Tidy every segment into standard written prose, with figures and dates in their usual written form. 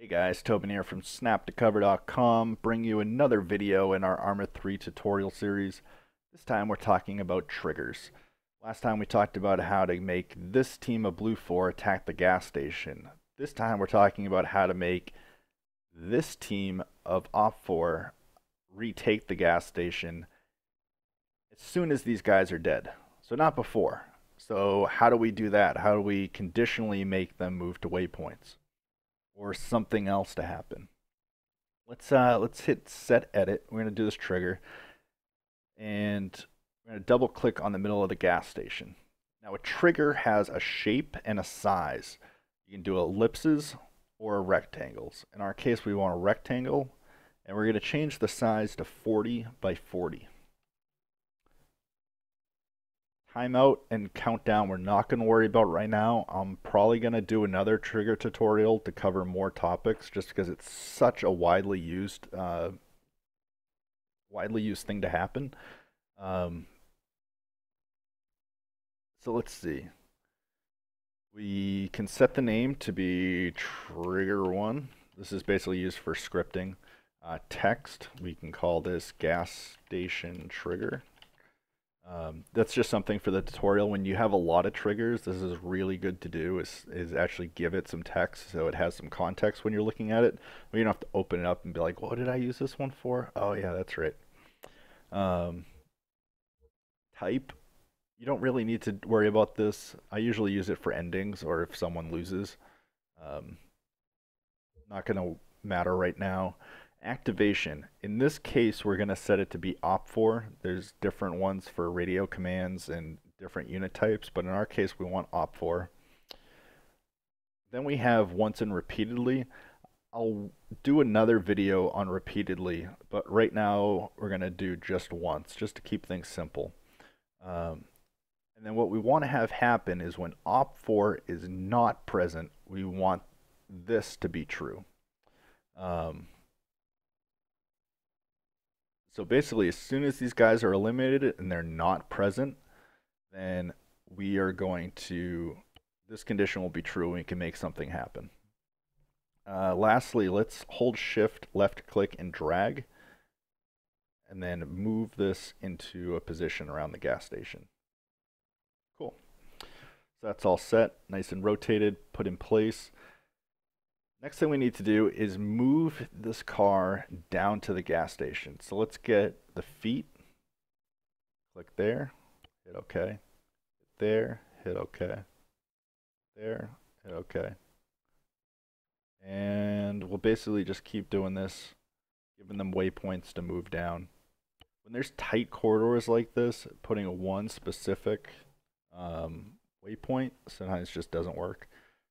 Hey guys, Tobin here from SnapToCover.com, bring you another video in our Arma 3 tutorial series. This time we're talking about triggers. Last time we talked about how to make this team of Blue 4 attack the gas station. This time we're talking about how to make this team of Op 4 retake the gas station as soon as these guys are dead. So not before. So how do we do that? How do we conditionally make them move to waypoints? Or something else to happen. Let's hit set edit. We're going to do this trigger, and we're going to double click on the middle of the gas station. Now a trigger has a shape and a size. You can do ellipses or rectangles. In our case we want a rectangle, and we're going to change the size to 40 by 40. Timeout and countdown we're not going to worry about right now. I'm probably going to do another trigger tutorial to cover more topics just because it's such a widely used thing to happen. So let's see. We can set the name to be trigger1. This is basically used for scripting. Text, we can call this gas station trigger. That's just something for the tutorial. When you have a lot of triggers, this is really good to do, is actually give it some text so it has some context when you're looking at it. You don't have to open it up and be like, what did I use this one for? Oh yeah, that's right. Type, you don't really need to worry about this. I usually use it for endings or if someone loses. Not going to matter right now. Activation. In this case, we're going to set it to be Op4. There's different ones for radio commands and different unit types, but in our case, we want Op4. Then we have once and repeatedly. I'll do another video on repeatedly, but right now we're going to do just once, just to keep things simple. And then what we want to have happen is when Op4 is not present, we want this to be true. So basically, as soon as these guys are eliminated and they're not present, then we are going to, this condition will be true and we can make something happen. Lastly, let's hold shift, left click, and drag, and then move this into a position around the gas station. Cool. So that's all set, nice and rotated, put in place. Next thing we need to do is move this car down to the gas station. So let's get the feet. Click there, hit OK. Hit there, hit OK. There, hit OK. And we'll basically just keep doing this, giving them waypoints to move down. When there's tight corridors like this, putting one specific waypoint sometimes just doesn't work.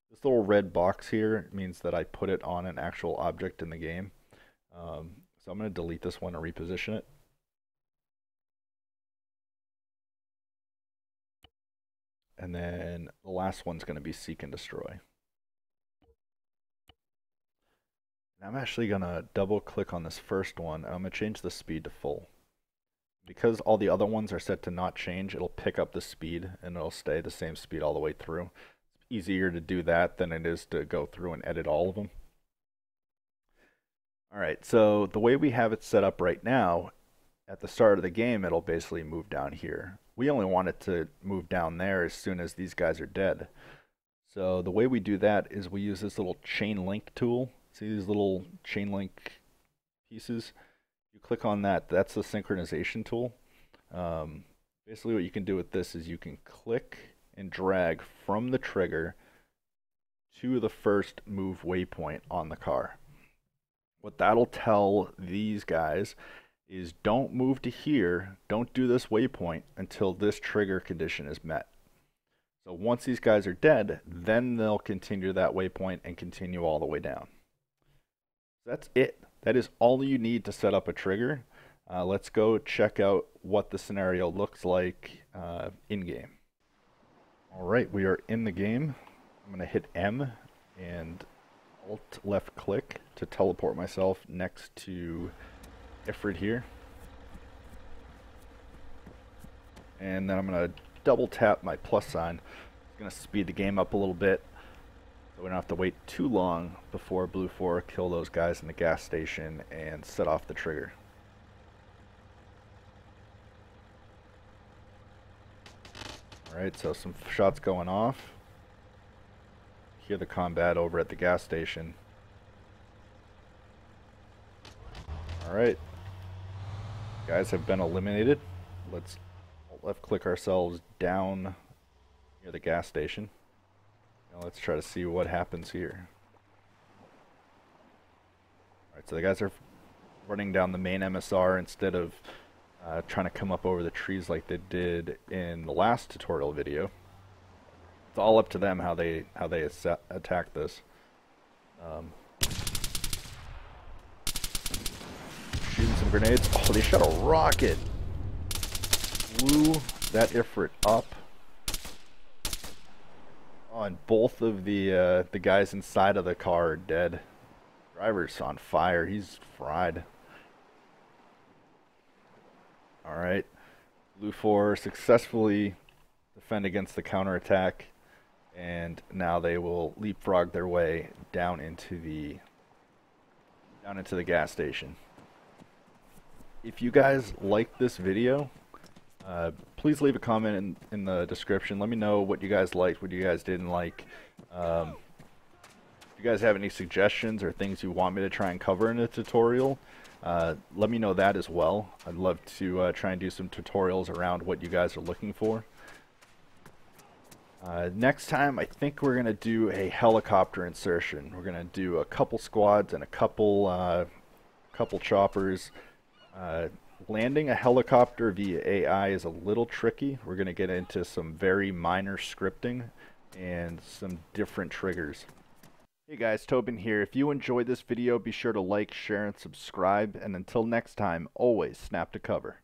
This little red box here means that I put it on an actual object in the game. So I'm going to delete this one and reposition it. And then the last one's going to be seek and destroy. And I'm actually going to double click on this first one, and I'm going to change the speed to full. Because all the other ones are set to not change, it'll pick up the speed and it'll stay the same speed all the way through. Easier to do that than it is to go through and edit all of them. Alright, so the way we have it set up right now, at the start of the game, it'll basically move down here. We only want it to move down there as soon as these guys are dead. So the way we do that is we use this little chain link tool. See these little chain link pieces? You click on that, that's the synchronization tool. Basically what you can do with this is you can click and drag from the trigger to the first move waypoint on the car. What that'll tell these guys is don't move to here, don't do this waypoint until this trigger condition is met. So once these guys are dead, then they'll continue that waypoint and continue all the way down. That's it. That is all you need to set up a trigger. Let's go check out what the scenario looks like in-game. Alright, we are in the game. I'm going to hit M and Alt left click to teleport myself next to Ifrit here. And then I'm going to double tap my plus sign. It's going to speed the game up a little bit. So we don't have to wait too long before Blue 4 kill those guys in the gas station and set off the trigger. Alright, so some shots going off. Hear the combat over at the gas station. Alright. Guys have been eliminated. Let's left click ourselves down near the gas station. Now let's try to see what happens here. Alright, so the guys are running down the main MSR instead of trying to come up over the trees like they did in the last tutorial video. It's all up to them how they attack this. Shooting some grenades. Oh, they shot a rocket. Blew that Ifrit up. Oh, and both of the guys inside of the car are dead. Driver's on fire. He's fried. Alright. Blue 4 successfully defend against the counterattack, and now they will leapfrog their way down into the gas station. If you guys like this video, please leave a comment in the description. Let me know what you guys liked, what you guys didn't like. If you guys have any suggestions or things you want me to try and cover in a tutorial, let me know that as well. I'd love to try and do some tutorials around what you guys are looking for. Next time, I think we're going to do a helicopter insertion. We're going to do a couple squads and a couple choppers. Landing a helicopter via AI is a little tricky. We're going to get into some very minor scripting and some different triggers. Hey guys, Tobin here. If you enjoyed this video, be sure to like, share, and subscribe. And until next time, always snap to cover.